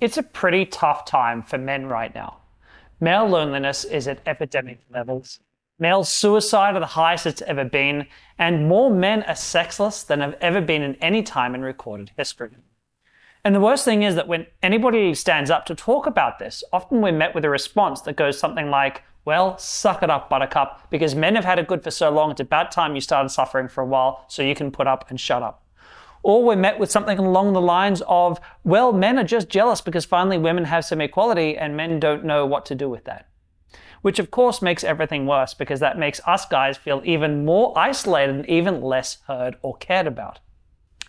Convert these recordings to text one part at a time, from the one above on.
It's a pretty tough time for men right now. Male loneliness is at epidemic levels. Male suicide are the highest it's ever been, and more men are sexless than have ever been in any time in recorded history. And the worst thing is that when anybody stands up to talk about this, often we're met with a response that goes something like, well, suck it up, buttercup, because men have had it good for so long, it's about time you started suffering for a while so you can put up and shut up. Or we're met with something along the lines of, well, men are just jealous because finally women have some equality and men don't know what to do with that. Which of course makes everything worse because that makes us guys feel even more isolated and even less heard or cared about.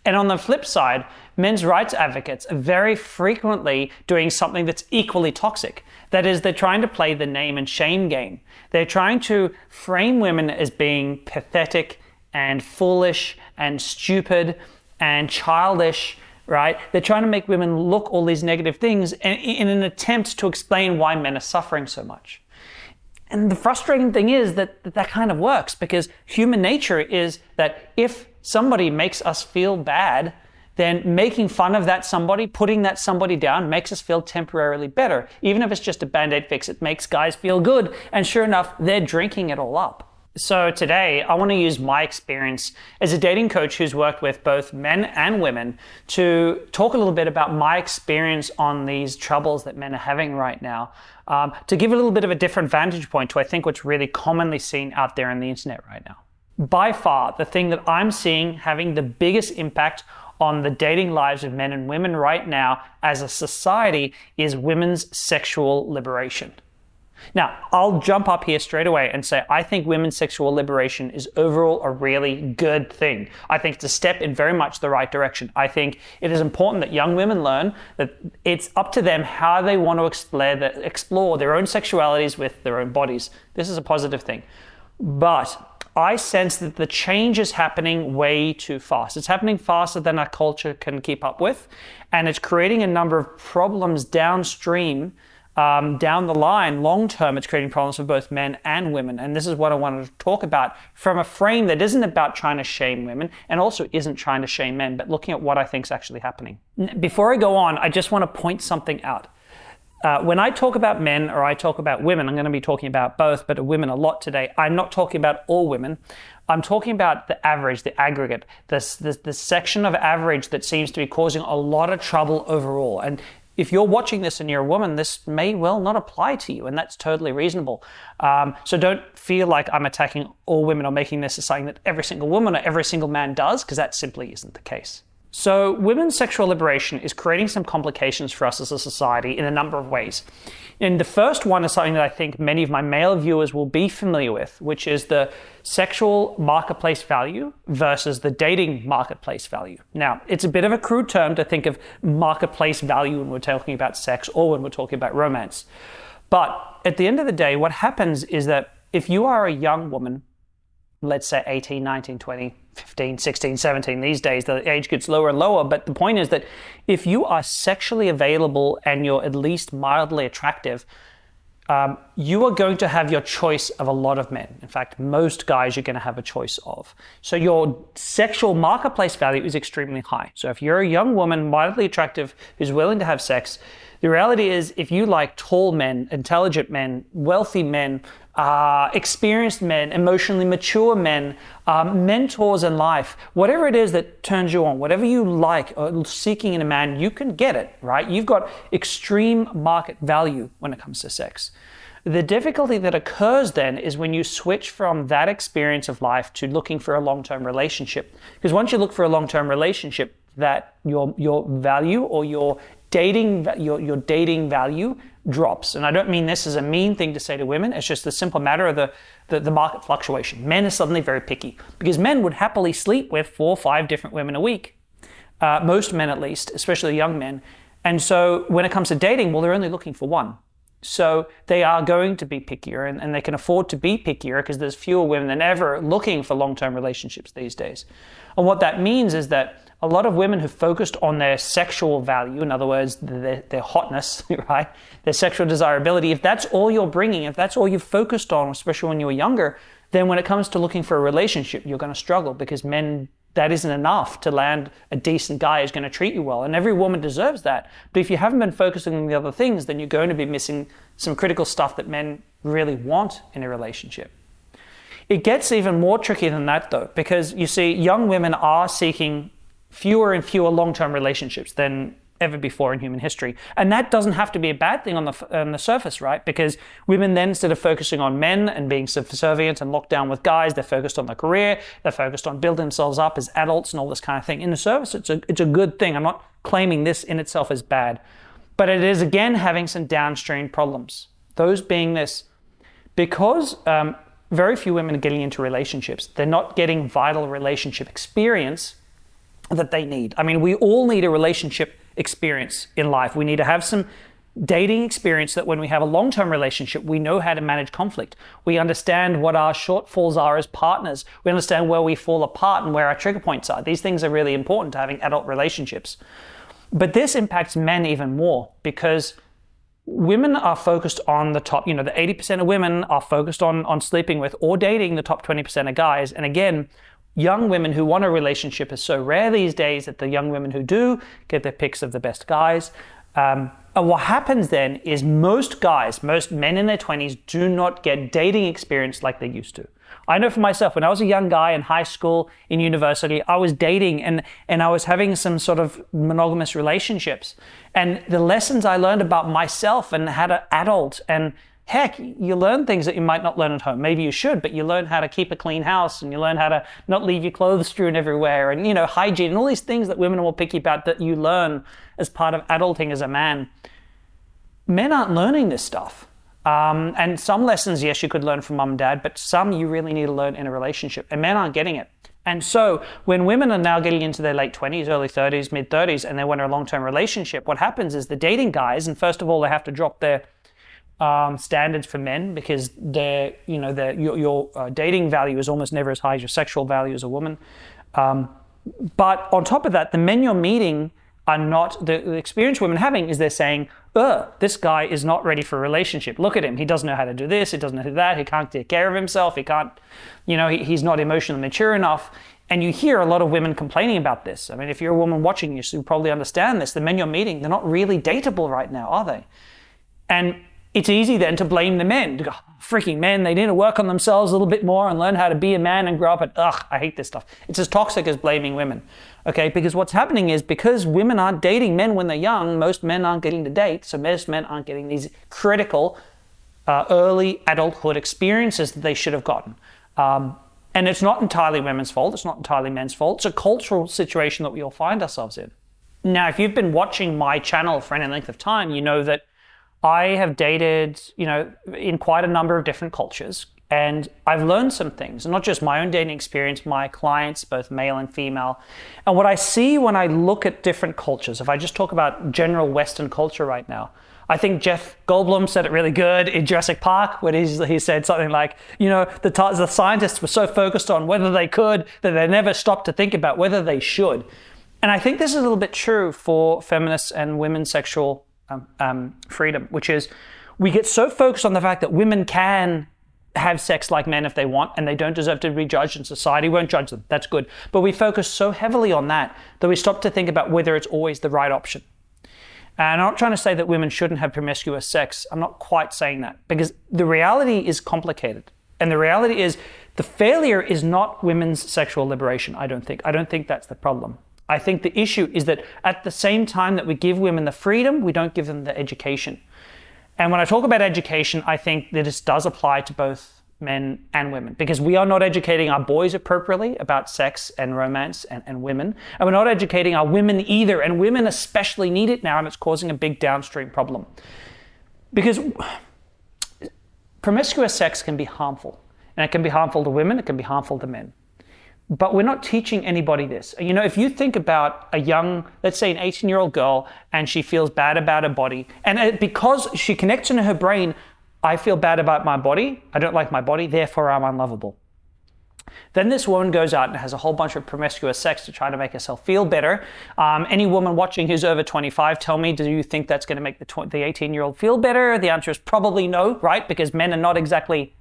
And on the flip side, men's rights advocates are very frequently doing something that's equally toxic. That is, they're trying to play the name and shame game. They're trying to frame women as being pathetic and foolish and stupid and childish, right? They're trying to make women look all these negative things in an attempt to explain why men are suffering so much. And the frustrating thing is that kind of works because human nature is that if somebody makes us feel bad, then making fun of that somebody, putting that somebody down makes us feel temporarily better. Even if it's just a band-aid fix, it makes guys feel good. And sure enough, they're drinking it all up. So today, I want to use my experience as a dating coach who's worked with both men and women to talk a little bit about my experience on these troubles that men are having right now, to give a little bit of a different vantage point to, I think, what's really commonly seen out there on the internet right now. By far, the thing that I'm seeing having the biggest impact on the dating lives of men and women right now as a society is women's sexual liberation. Now, I'll jump up here straight away and say I think women's sexual liberation is overall a really good thing. I think it's a step in very much the right direction. I think it is important that young women learn that it's up to them how they want to explore their own sexualities with their own bodies. This is a positive thing. But I sense that the change is happening way too fast. It's happening faster than our culture can keep up with, and it's creating a number of problems downstream. Down the line, long term, it's creating problems for both men and women. And this is what I wanted to talk about from a frame that isn't about trying to shame women and also isn't trying to shame men, but looking at what I think is actually happening. Before I go on, I just want to point something out. When I talk about men or I talk about women, I'm going to be talking about both, but women a lot today. I'm not talking about all women. I'm talking about the average, the aggregate, the section of average that seems to be causing a lot of trouble overall. And if you're watching this and you're a woman, this may well not apply to you, and that's totally reasonable. So don't feel like I'm attacking all women or making this as something that every single woman or every single man does, because that simply isn't the case. So women's sexual liberation is creating some complications for us as a society in a number of ways. And the first one is something that I think many of my male viewers will be familiar with, which is the sexual marketplace value versus the dating marketplace value. Now, it's a bit of a crude term to think of marketplace value when we're talking about sex or when we're talking about romance. But at the end of the day, what happens is that if you are a young woman, let's say 18, 19, 20, 15, 16, 17, these days the age gets lower and lower, but the point is that if you are sexually available and you're at least mildly attractive, you are going to have your choice of a lot of men. In fact, most guys you're going to have a choice of. So your sexual marketplace value is extremely high. So if you're a young woman, mildly attractive, who's willing to have sex, the reality is if you like tall men, intelligent men, wealthy men, experienced men, emotionally mature men, mentors in life, whatever it is that turns you on, whatever you like or seeking in a man, you can get it, right? You've got extreme market value when it comes to sex. The difficulty that occurs then is when you switch from that experience of life to looking for a long-term relationship. Because once you look for a long-term relationship, that your value or your dating value drops. And I don't mean this as a mean thing to say to women. It's just the simple matter of the market fluctuation. Men are suddenly very picky because men would happily sleep with 4 or 5 different women a week. Most men at least, especially young men. And so when it comes to dating, well, they're only looking for one. So they are going to be pickier and they can afford to be pickier because there's fewer women than ever looking for long-term relationships these days. And what that means is that a lot of women who focused on their sexual value, in other words, their hotness, right? Their sexual desirability, if that's all you're bringing, if that's all you've focused on, especially when you were younger, then when it comes to looking for a relationship, you're going to struggle because men that isn't enough to land a decent guy who's going to treat you well. And every woman deserves that. But if you haven't been focusing on the other things, then you're going to be missing some critical stuff that men really want in a relationship. It gets even more tricky than that, though, because you see, young women are seeking fewer and fewer long-term relationships than ever before in human history. And that doesn't have to be a bad thing on the surface, right? Because women then, instead of focusing on men and being subservient and locked down with guys, they're focused on their career, they're focused on building themselves up as adults and all this kind of thing. In the surface, it's a good thing. I'm not claiming this in itself as bad. But it is, again, having some downstream problems. Those being this, because very few women are getting into relationships, they're not getting vital relationship experience that they need. I mean, we all need a relationship experience in life. We need to have some dating experience that when we have a long-term relationship, we know how to manage conflict. We understand what our shortfalls are as partners. We understand where we fall apart and where our trigger points are. These things are really important to having adult relationships. But this impacts men even more because women are focused on the top, the 80% of women are focused on sleeping with or dating the top 20% of guys. And again, young women who want a relationship is so rare these days that the young women who do get their picks of the best guys. And what happens then is most men in their 20s do not get dating experience like they used to. I know for myself, when I was a young guy in high school, in university, I was dating and I was having some sort of monogamous relationships. And the lessons I learned about myself and how to adult, and heck, you learn things that you might not learn at home. Maybe you should, but you learn how to keep a clean house and you learn how to not leave your clothes strewn everywhere and, hygiene and all these things that women are more picky about that you learn as part of adulting as a man. Men aren't learning this stuff. And some lessons, yes, you could learn from mom and dad, but some you really need to learn in a relationship, and men aren't getting it. And so when women are now getting into their late 20s, early 30s, mid 30s, and they want a long-term relationship, what happens is the dating guys, and first of all, they have to drop their standards for men because your dating value is almost never as high as your sexual value as a woman. But on top of that, the men you're meeting are not, the experience women are having is they're saying, this guy is not ready for a relationship. Look at him. He doesn't know how to do this. He doesn't know how to do that. He can't take care of himself. He can't, he's not emotionally mature enough. And you hear a lot of women complaining about this. I mean, if you're a woman watching, you probably understand this. The men you're meeting, they're not really dateable right now, are they? And it's easy then to blame the men. To go, freaking men, they need to work on themselves a little bit more and learn how to be a man and grow up. And I hate this stuff. It's as toxic as blaming women. Okay, because what's happening is because women aren't dating men when they're young, most men aren't getting to date, so most men aren't getting these critical early adulthood experiences that they should have gotten. And it's not entirely women's fault. It's not entirely men's fault. It's a cultural situation that we all find ourselves in. Now, if you've been watching my channel for any length of time, you know that I have dated, in quite a number of different cultures, and I've learned some things, not just my own dating experience, my clients, both male and female. And what I see when I look at different cultures, if I just talk about general Western culture right now, I think Jeff Goldblum said it really good in Jurassic Park, when he said something like, the scientists were so focused on whether they could that they never stopped to think about whether they should. And I think this is a little bit true for feminists and women's sexual freedom, which is we get so focused on the fact that women can have sex like men if they want and they don't deserve to be judged and society won't judge them. That's good. But we focus so heavily on that we stop to think about whether it's always the right option. And I'm not trying to say that women shouldn't have promiscuous sex. I'm not quite saying that because the reality is complicated. And the reality is the failure is not women's sexual liberation, I don't think. I don't think that's the problem. I think the issue is that at the same time that we give women the freedom, we don't give them the education. And when I talk about education, I think that this does apply to both men and women because we are not educating our boys appropriately about sex and romance and women. And we're not educating our women either. And women especially need it now, and it's causing a big downstream problem. Because promiscuous sex can be harmful. And it can be harmful to women, it can be harmful to men. But we're not teaching anybody this. If you think about a young, let's say an 18-year-old girl, and she feels bad about her body, and because she connects in her brain, I feel bad about my body, I don't like my body, therefore I'm unlovable. Then this woman goes out and has a whole bunch of promiscuous sex to try to make herself feel better. Any woman watching who's over 25, tell me, do you think that's going to make the 18-year-old feel better? The answer is probably no, right? Because men are not exactly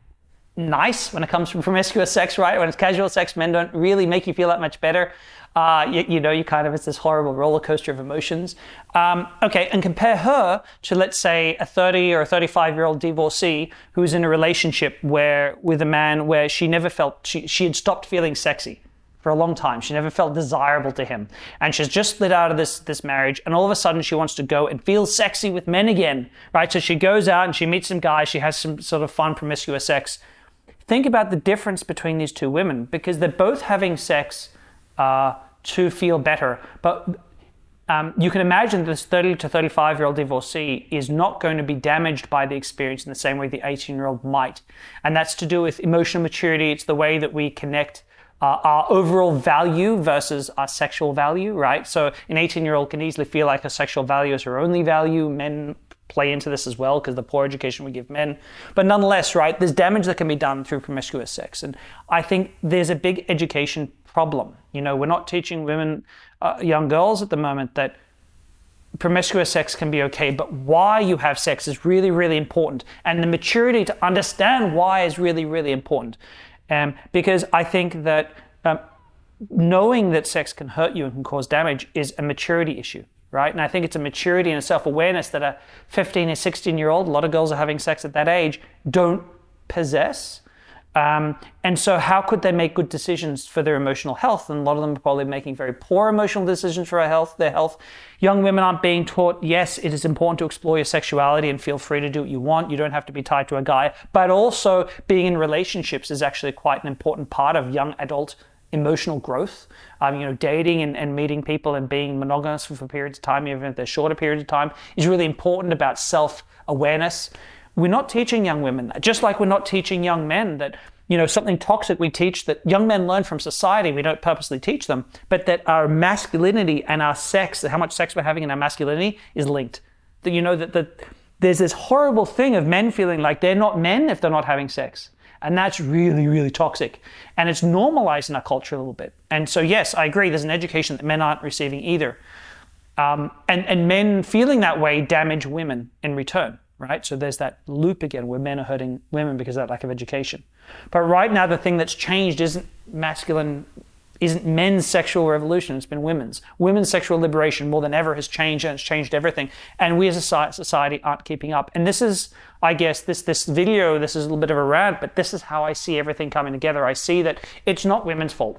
nice when it comes from promiscuous sex, right? When it's casual sex, men don't really make you feel that much better. You kind of, it's this horrible roller coaster of emotions. Okay, and compare her to, let's say, a 30 or a 35-year-old divorcee who's in a relationship with a man where she never felt, she had stopped feeling sexy for a long time. She never felt desirable to him. And she's just slid out of this marriage, and all of a sudden she wants to go and feel sexy with men again, right? So she goes out and she meets some guys, she has some sort of fun, promiscuous sex. Think about the difference between these two women, because they're both having sex to feel better. But you can imagine this 30 to 35-year-old divorcee is not going to be damaged by the experience in the same way the 18-year-old might. And that's to do with emotional maturity. It's the way that we connect our overall value versus our sexual value, right? So an 18-year-old can easily feel like her sexual value is her only value. Men play into this as well because the poor education we give men. But nonetheless, right, there's damage that can be done through promiscuous sex. And I think there's a big education problem. We're not teaching women, young girls at the moment, that promiscuous sex can be okay, but why you have sex is really, really important. And the maturity to understand why is really, really important. Because I think that knowing that sex can hurt you and can cause damage is a maturity issue, right? And I think it's a maturity and a self-awareness that a 15 or 16-year-old, a lot of girls are having sex at that age, don't possess. And so how could they make good decisions for their emotional health? And a lot of them are probably making very poor emotional decisions for their health. Young women aren't being taught, yes, it is important to explore your sexuality and feel free to do what you want. You don't have to be tied to a guy. But also being in relationships is actually quite an important part of young adult emotional growth. Dating and meeting people and being monogamous for periods of time, even if they're shorter periods of time, is really important about self-awareness. We're not teaching young women that, just like we're not teaching young men that, something toxic we teach that young men learn from society, we don't purposely teach them, but that our masculinity and our sex, how much sex we're having in our masculinity is linked. That there's this horrible thing of men feeling like they're not men if they're not having sex. And that's really, really toxic. And it's normalized in our culture a little bit. And so, yes, I agree, there's an education that men aren't receiving either. And men feeling that way damage women in return. Right? So there's that loop again where men are hurting women because of that lack of education. But right now, the thing that's changed isn't men's sexual revolution, it's been women's. Women's sexual liberation more than ever has changed, and it's changed everything. And we as a society aren't keeping up. And this is, I guess, this video, this is a little bit of a rant, but this is how I see everything coming together. I see that it's not women's fault.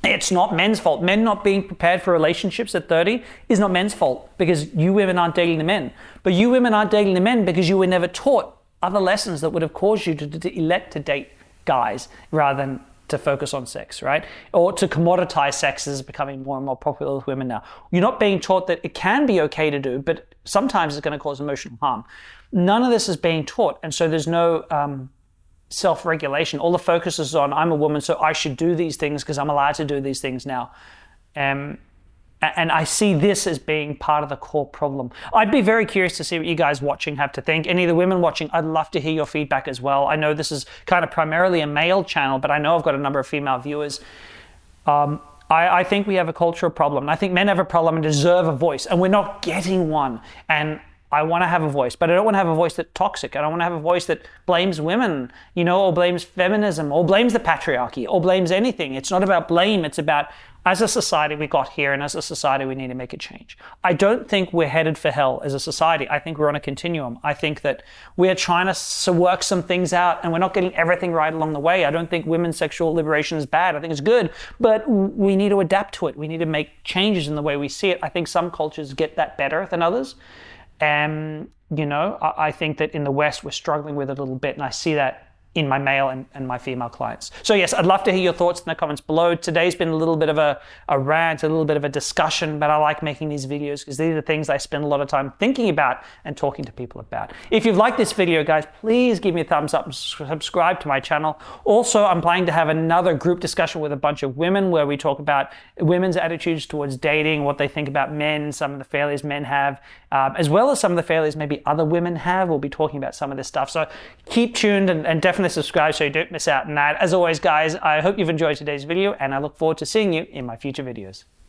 It's not men's fault. Men not being prepared for relationships at 30 is not men's fault because you women aren't dating the men. But you women aren't dating the men because you were never taught other lessons that would have caused you to elect to date guys rather than to focus on sex, right? Or to commoditize sex is becoming more and more popular with women now. You're not being taught that it can be okay to do, but sometimes it's going to cause emotional harm. None of this is being taught. And so there's no self-regulation. All the focus is on, I'm a woman, so I should do these things because I'm allowed to do these things now. And I see this as being part of the core problem. I'd be very curious to see what you guys watching have to think. Any of the women watching, I'd love to hear your feedback as well. I know this is kind of primarily a male channel, but I know I've got a number of female viewers. I think we have a cultural problem. I think men have a problem and deserve a voice, and we're not getting one. And I want to have a voice, but I don't want to have a voice that's toxic. I don't want to have a voice that blames women, or blames feminism, or blames the patriarchy, or blames anything. It's not about blame. It's about, as a society, we got here, and as a society, we need to make a change. I don't think we're headed for hell as a society. I think we're on a continuum. I think that we're trying to work some things out, and we're not getting everything right along the way. I don't think women's sexual liberation is bad. I think it's good, but we need to adapt to it. We need to make changes in the way we see it. I think some cultures get that better than others. I think that in the West, we're struggling with it a little bit, and I see that in my male and my female clients. So yes, I'd love to hear your thoughts in the comments below. Today's been a little bit of a rant, a little bit of a discussion, but I like making these videos because these are the things I spend a lot of time thinking about and talking to people about. If you've liked this video, guys, please give me a thumbs up and subscribe to my channel. Also, I'm planning to have another group discussion with a bunch of women where we talk about women's attitudes towards dating, what they think about men, some of the failures men have, as well as some of the failures maybe other women have. We'll be talking about some of this stuff. So keep tuned and definitely subscribe so you don't miss out on that. As always, guys, I hope you've enjoyed today's video, and I look forward to seeing you in my future videos.